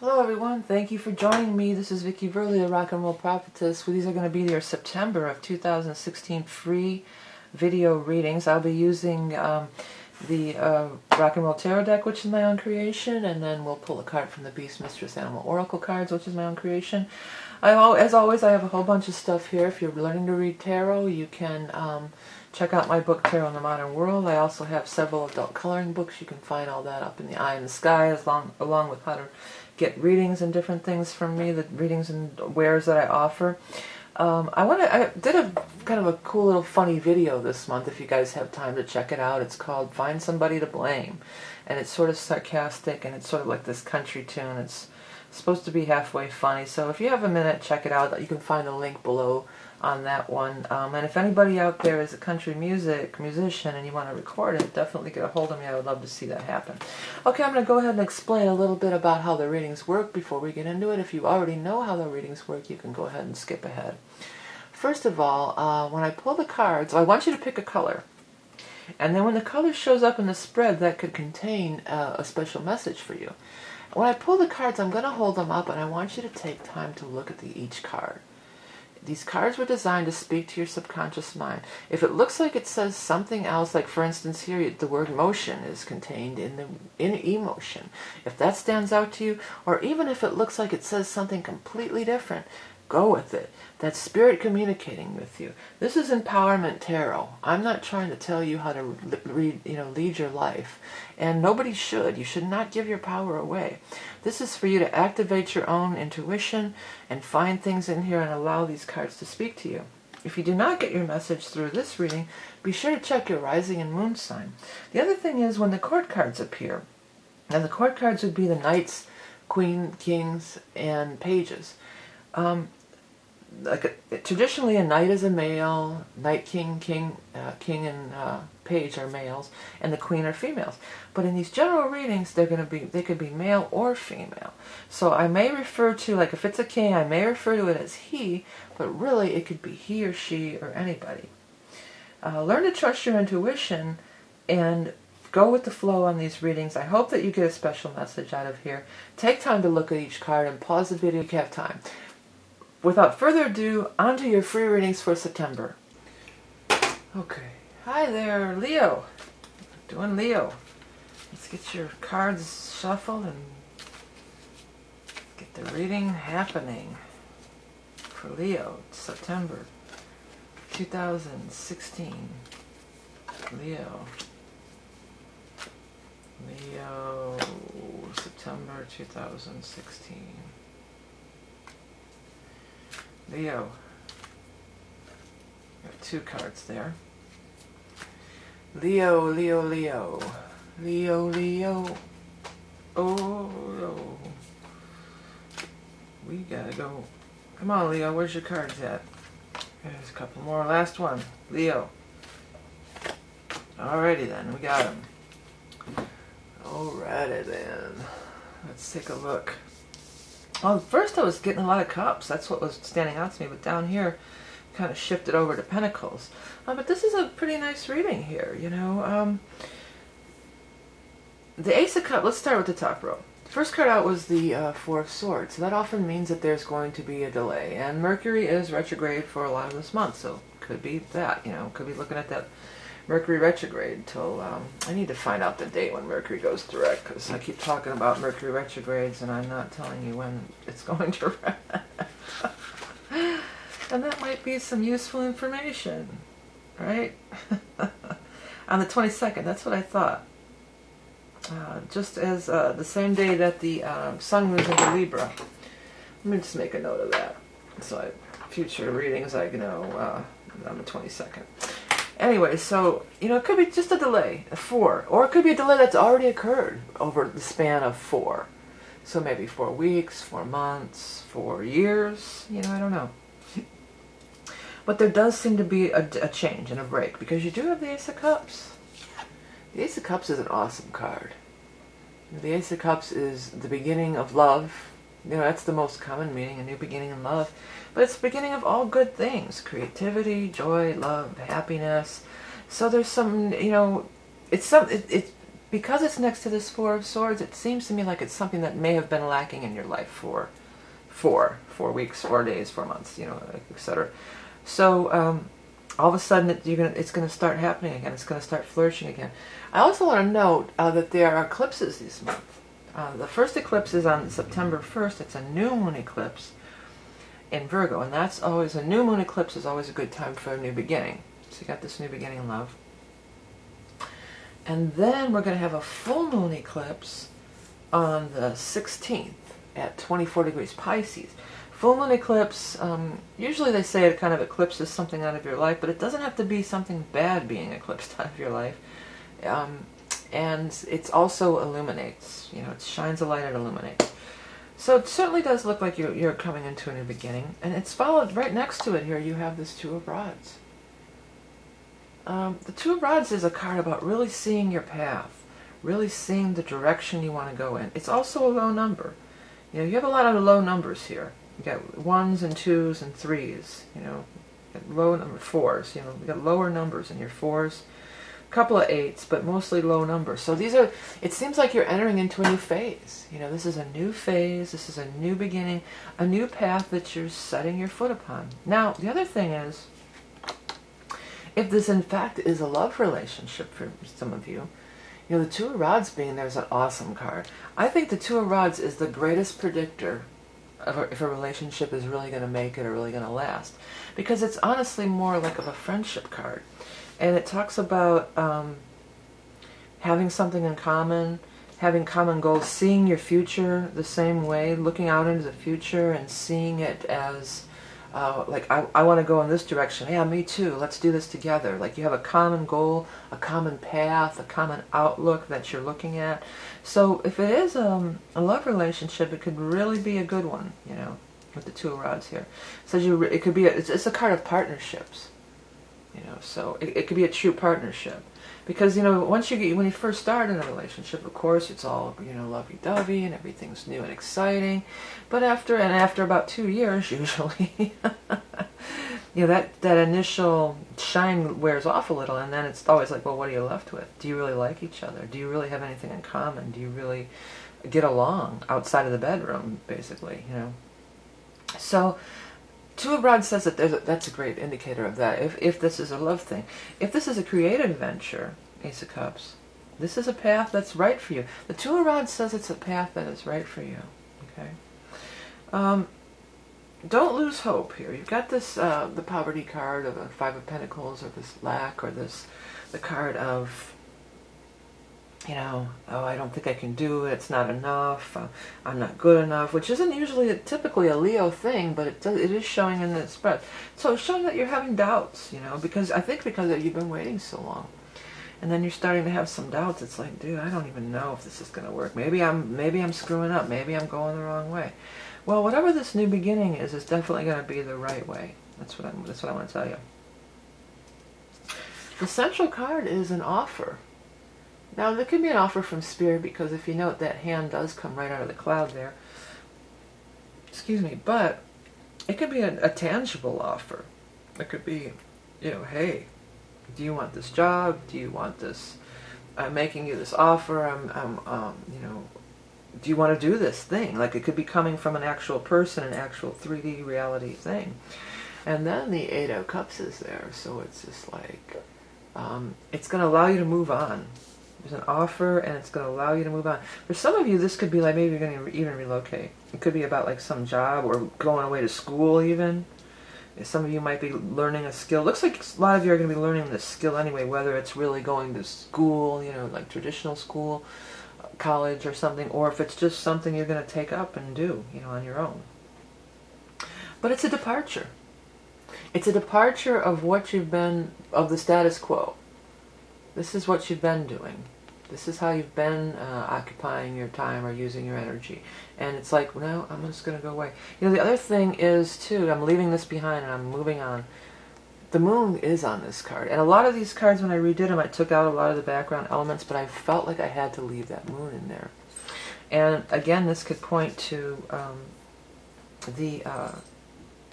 Hello everyone, thank you for joining me. This is Vickie a rock and roll prophetess. These are going to be your September of 2016 free video readings. I'll be using the rock and roll tarot deck, which is my own creation, and then we'll pull a card from the Beast Mistress Animal Oracle cards, which is my own creation. As always, I have a whole bunch of stuff here. If you're learning to read tarot, you can check out my book, Tarot in the Modern World. I also have several adult coloring books. You can find all that up in the eye in the sky, along with how to get readings and different things from me, the readings and wares that I offer. I did a kind of a cool little funny video this month, if you guys have time to check it out. It's called Find Somebody to Blame, and it's sort of sarcastic, and it's sort of like this country tune. It's supposed to be halfway funny, so if you have a minute, check it out. You can find a link below on that one. And if anybody out there is a country musician and you want to record it, definitely get a hold of me. I would love to see that happen. Okay, I'm going to go ahead and explain a little bit about how the readings work before we get into it. If you already know how the readings work, you can go ahead and skip ahead. First of all, when I pull the cards, I want you to pick a color. And then when the color shows up in the spread, that could contain a special message for you. When I pull the cards, I'm going to hold them up, and I want you to take time to look at each card. These cards were designed to speak to your subconscious mind. If it looks like it says something else, like for instance here, the word motion is contained in emotion. If that stands out to you, or even if it looks like it says something completely different, go with it. That's spirit communicating with you. This is empowerment tarot. I'm not trying to tell you how to lead your life, and nobody should. You should not give your power away. This is for you to activate your own intuition and find things in here and allow these cards to speak to you. If you do not get your message through this reading, be sure to check your rising and moon sign. The other thing is when the court cards appear, and the court cards would be the knights, queen, kings, and pages. Traditionally, a knight is a male, knight, king, and page are males, and the queen are females. But in these general readings, they could be male or female. So I may refer to, like if it's a king, I may refer to it as he, but really it could be he or she or anybody. Learn to trust your intuition and go with the flow on these readings. I hope that you get a special message out of here. Take time to look at each card and pause the video if you have time. Without further ado, on to your free readings for September. Okay. Hi there, Leo. Doing Leo. Let's get your cards shuffled and get the reading happening for Leo, September 2016. Leo, September 2016. Leo. We have two cards there. Leo, Leo, Leo. Leo, Leo. Oh, no. We gotta go. Come on, Leo. Where's your cards at? There's a couple more. Last one. Leo. Alrighty then. We got them. Alrighty then. Let's take a look. Well, first I was getting a lot of cups. That's what was standing out to me. But down here, kind of shifted over to pentacles. But this is a pretty nice reading here, you know. The Ace of Cups, let's start with the top row. The first card out was the Four of Swords. So that often means that there's going to be a delay. And Mercury is retrograde for a lot of this month. So could be that, you know. Could be looking at that Mercury retrograde till, I need to find out the date when Mercury goes direct, because I keep talking about Mercury retrogrades and I'm not telling you when it's going direct. And that might be some useful information, right? On the 22nd, that's what I thought. Just as the same day that the Sun moves into Libra. Let me just make a note of that. So future readings I know on the 22nd. Anyway, so, you know, it could be just a delay, a 4. Or it could be a delay that's already occurred over the span of 4. So maybe 4 weeks, 4 months, 4 years, you know, I don't know. But there does seem to be a change and a break, because you do have the Ace of Cups. The Ace of Cups is an awesome card. The Ace of Cups is the beginning of love. You know, that's the most common meaning, a new beginning in love. But it's the beginning of all good things. Creativity, joy, love, happiness. So there's some, you know, it's because it's next to this Four of Swords, it seems to me like it's something that may have been lacking in your life for 4 weeks, 4 days, 4 months, you know, etc. So all of a sudden it's going to start happening again. It's going to start flourishing again. I also want to note that there are eclipses this month. The first eclipse is on September 1st. It's a new moon eclipse in Virgo, and that's always, a new moon eclipse is always a good time for a new beginning. So you got this new beginning in love. And then we're going to have a full moon eclipse on the 16th at 24 degrees Pisces. Full moon eclipse, usually they say it kind of eclipses something out of your life, but it doesn't have to be something bad being eclipsed out of your life. And it also illuminates, you know, it shines a light and illuminates. So it certainly does look like you're coming into a new beginning. And it's followed, right next to it here, you have this Two of Rods. The Two of Rods is a card about really seeing your path, really seeing the direction you want to go in. It's also a low number. You know, you have a lot of low numbers here. You got 1s and 2s and 3s, you know, you got low number 4s, you know, you got lower numbers in your 4s, a couple of 8s, but mostly low numbers. So these are, it seems like you're entering into a new phase. You know, this is a new phase, this is a new beginning, a new path that you're setting your foot upon. Now, the other thing is, if this in fact is a love relationship for some of you, you know, the Two of Rods being there is an awesome card. I think the Two of Rods is the greatest predictor of if a relationship is really going to make it or really going to last. Because it's honestly more like of a friendship card. And it talks about having something in common, having common goals, seeing your future the same way, looking out into the future and seeing it as like, I want to go in this direction. Yeah, me too. Let's do this together. Like, you have a common goal, a common path, a common outlook that you're looking at. So if it is a love relationship, it could really be a good one, you know, with the Two of Rods here. So it could be, it's a card of partnerships, you know, so it could be a true partnership. Because, you know, when you first start in a relationship, of course, it's all, you know, lovey-dovey and everything's new and exciting. But after about 2 years, usually, you know, that initial shine wears off a little, and then it's always like, well, what are you left with? Do you really like each other? Do you really have anything in common? Do you really get along outside of the bedroom, basically, you know? So Two of Rods says that that's a great indicator of that, if this is a love thing. If this is a creative venture, Ace of Cups, this is a path that's right for you. The Two of Rods says it's a path that is right for you. Okay. Don't lose hope here. You've got this, the poverty card of a Five of Pentacles, or this lack, or the card of, you know, oh, I don't think I can do it, it's not enough, I'm not good enough, which isn't usually typically a Leo thing, but it is showing in the spread. So it's showing that you're having doubts, you know, because you've been waiting so long. And then you're starting to have some doubts. It's like, dude, I don't even know if this is going to work. Maybe I'm screwing up. Maybe I'm going the wrong way. Well, whatever this new beginning is definitely going to be the right way. That's what I want to tell you. The central card is an offer. Now, there could be an offer from Spirit, because if you note, that hand does come right out of the cloud there. Excuse me. But it could be a tangible offer. It could be, you know, hey, do you want this job? Do you want this? I'm making you this offer. You know, do you want to do this thing? Like, it could be coming from an actual person, an actual 3D reality thing. And then the Eight of Cups is there, so it's just like, it's going to allow you to move on. There's an offer, and it's going to allow you to move on. For some of you, this could be like, maybe you're going to even relocate. It could be about like some job, or going away to school even. Some of you might be learning a skill. Looks like a lot of you are going to be learning this skill anyway, whether it's really going to school, you know, like traditional school, college or something, or if it's just something you're going to take up and do, you know, on your own. But it's a departure. It's a departure of what you've been, of the status quo. This is what you've been doing. This is how you've been occupying your time or using your energy. And it's like, no, I'm just going to go away. You know, the other thing is, too, I'm leaving this behind and I'm moving on. The moon is on this card. And a lot of these cards, when I redid them, I took out a lot of the background elements, but I felt like I had to leave that moon in there. And again, this could point to the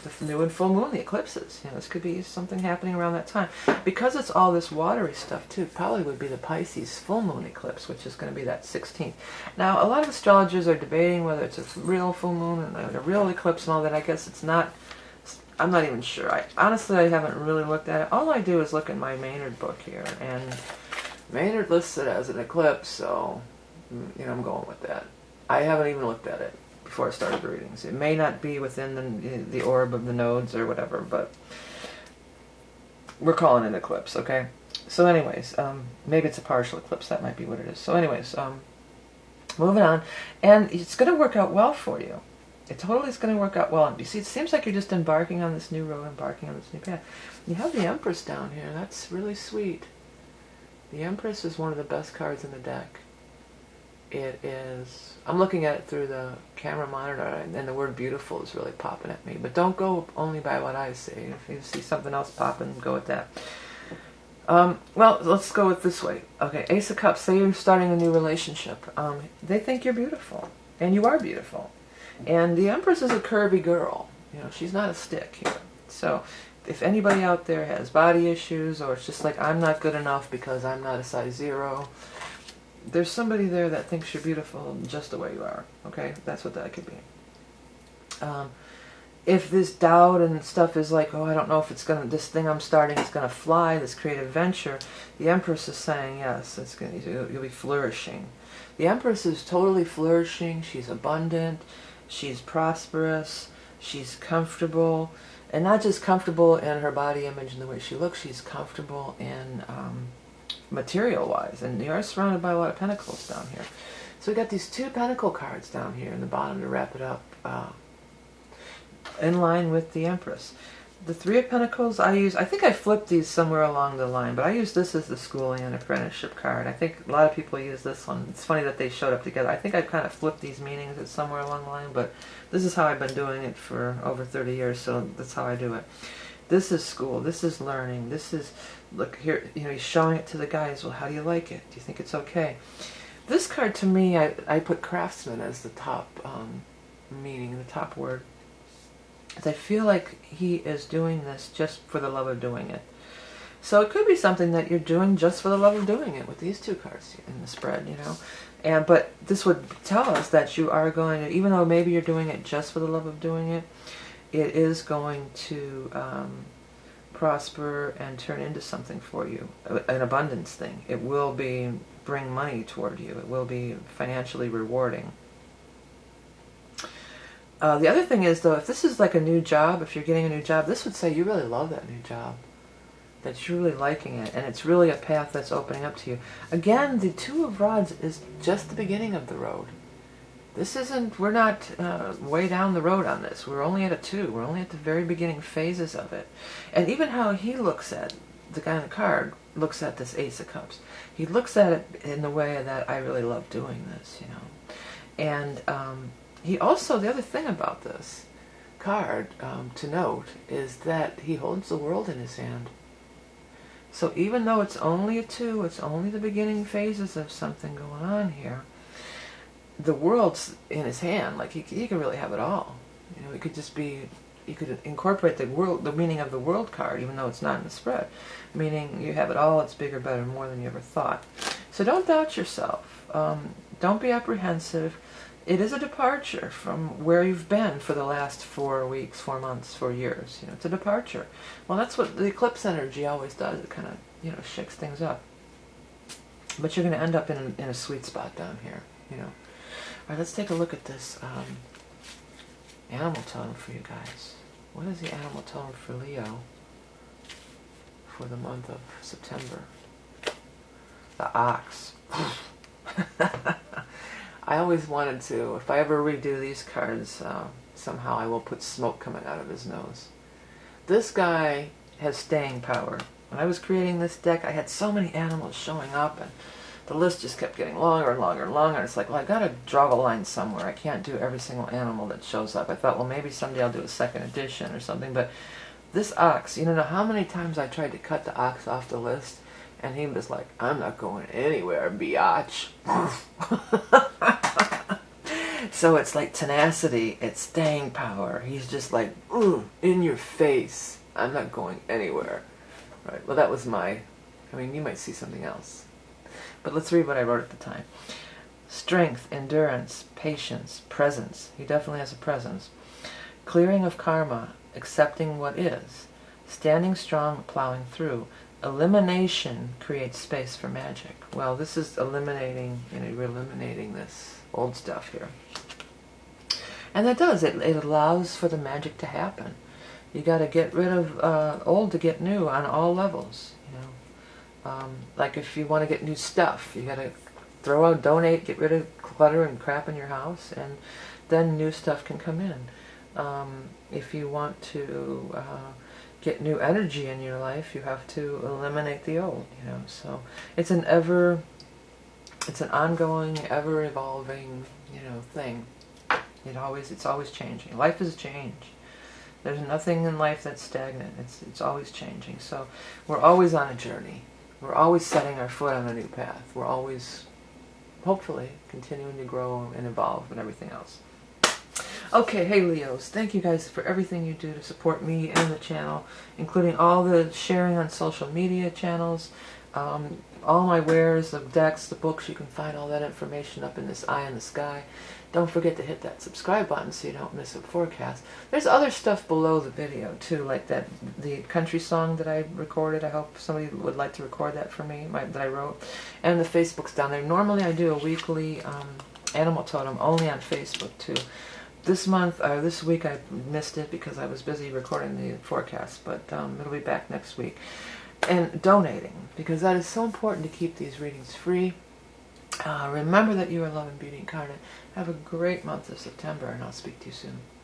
the new and full moon, the eclipses. You know, this could be something happening around that time. Because it's all this watery stuff too, probably would be the Pisces full moon eclipse, which is going to be that 16th. Now, a lot of astrologers are debating whether it's a real full moon and a real eclipse and all that. I guess it's not. I'm not even sure. Honestly, I haven't really looked at it. All I do is look at my Maynard book here, and Maynard lists it as an eclipse, so you know, I'm going with that. I haven't even looked at it before I started the readings. It may not be within the orb of the nodes or whatever, but we're calling it an eclipse, okay? So anyways, maybe it's a partial eclipse. That might be what it is. So anyways, moving on. And it's going to work out well for you. It totally is going to work out well. And you see, it seems like you're just embarking on this new road, embarking on this new path. You have the Empress down here. That's really sweet. The Empress is one of the best cards in the deck. It is, I'm looking at it through the camera monitor, and the word beautiful is really popping at me. But don't go only by what I see. If you see something else popping, go with that. Well, let's go with this way. Okay, Ace of Cups, say you're starting a new relationship. They think you're beautiful, and you are beautiful. And the Empress is a curvy girl. You know, she's not a stick here. So if anybody out there has body issues, or it's just like, I'm not good enough because I'm not a size 0, there's somebody there that thinks you're beautiful just the way you are. Okay, that's what that could be. If this doubt and stuff is like, oh, I don't know if it's gonna, this thing I'm starting is gonna fly, this creative venture, the Empress is saying yes, it's gonna, you'll be flourishing. The Empress is totally flourishing. She's abundant, she's prosperous, she's comfortable, and not just comfortable in her body image and the way she looks. She's comfortable in material-wise, and you are surrounded by a lot of pentacles down here. So we got these 2 pentacle cards down here in the bottom to wrap it up, in line with the Empress. The 3 of Pentacles I think I flipped these somewhere along the line, but I use this as the schooling and apprenticeship card. I think a lot of people use this one. It's funny that they showed up together. I think I've kind of flipped these meanings at somewhere along the line, but this is how I've been doing it for over 30 years, so that's how I do it. This is school, this is learning, this is, look here, you know, he's showing it to the guys. Well, how do you like it? Do you think it's okay? This card, to me, I put craftsman as the top meaning, the top word. I feel like he is doing this just for the love of doing it. So it could be something that you're doing just for the love of doing it with these 2 cards in the spread, you know. But this would tell us that you are going to, even though maybe you're doing it just for the love of doing it, it is going to prosper and turn into something for you, an abundance thing. It will bring money toward you. It will be financially rewarding. The other thing is, though, if this is like a new job, if you're getting a new job, this would say you really love that new job, that you're really liking it, and it's really a path that's opening up to you. Again, the 2 of Rods is just the beginning of the road. This isn't, we're not way down the road on this. We're only at a 2. We're only at the very beginning phases of it. And even how he looks at, the guy on the card, looks at this Ace of Cups. He looks at it in the way that I really love doing this, you know. And he also, the other thing about this card to note is that he holds the world in his hand. So even though it's only a 2, it's only the beginning phases of something going on here, the world's in his hand. Like he can really have it all. You know, it could just be, you could incorporate the world, the meaning of the world card, even though it's not in the spread. Meaning you have it all, it's bigger, better, more than you ever thought. So don't doubt yourself. Don't be apprehensive. It is a departure from where you've been for the last 4 weeks, 4 months, 4 years. You know, it's a departure. Well, that's what the eclipse energy always does. It kind of, you know, shakes things up. But you're going to end up in a sweet spot down here, you know. All right, let's take a look at this animal totem for you guys. What is the animal totem for Leo for the month of September? The ox. I always wanted to, if I ever redo these cards, somehow I will put smoke coming out of his nose. This guy has staying power. When I was creating this deck, I had so many animals showing up, and the list just kept getting longer and longer and longer. It's like, well, I got to draw the line somewhere. I can't do every single animal that shows up. I thought, well, maybe someday I'll do a 2nd edition or something. But this ox, you know how many times I tried to cut the ox off the list? And he was like, I'm not going anywhere, biatch. So it's like tenacity, it's staying power. He's just like, in your face. I'm not going anywhere. Right, well that was I mean, you might see something else. But let's read what I wrote at the time. Strength, endurance, patience, presence. He definitely has a presence. Clearing of karma, accepting what is. Standing strong, plowing through. Elimination creates space for magic. Well, this is eliminating, we're eliminating this old stuff here. And that does, it allows for the magic to happen. You got to get rid of old to get new on all levels. Like if you want to get new stuff, you got to throw out, donate, get rid of clutter and crap in your house, and then new stuff can come in. If you want to get new energy in your life, you have to eliminate the old. So it's an ongoing, ever evolving, thing. It's always changing. Life is change. There's nothing in life that's stagnant. It's always changing. So we're always on a journey. We're always setting our foot on a new path. We're always, hopefully, continuing to grow and evolve and everything else. Okay, hey Leos, thank you guys for everything you do to support me and the channel, including all the sharing on social media channels, all my wares, the decks, the books. You can find all that information up in this eye in the sky. Don't forget to hit that subscribe button so you don't miss a forecast. There's other stuff below the video too, like the country song that I recorded. I hope somebody would like to record that for me, that I wrote. And the Facebook's down there. Normally I do a weekly animal totem only on Facebook too. This week I missed it because I was busy recording the forecast, but it'll be back next week. And donating, because that is so important to keep these readings free. Remember that you are love and beauty incarnate. Have a great month of September, and I'll speak to you soon.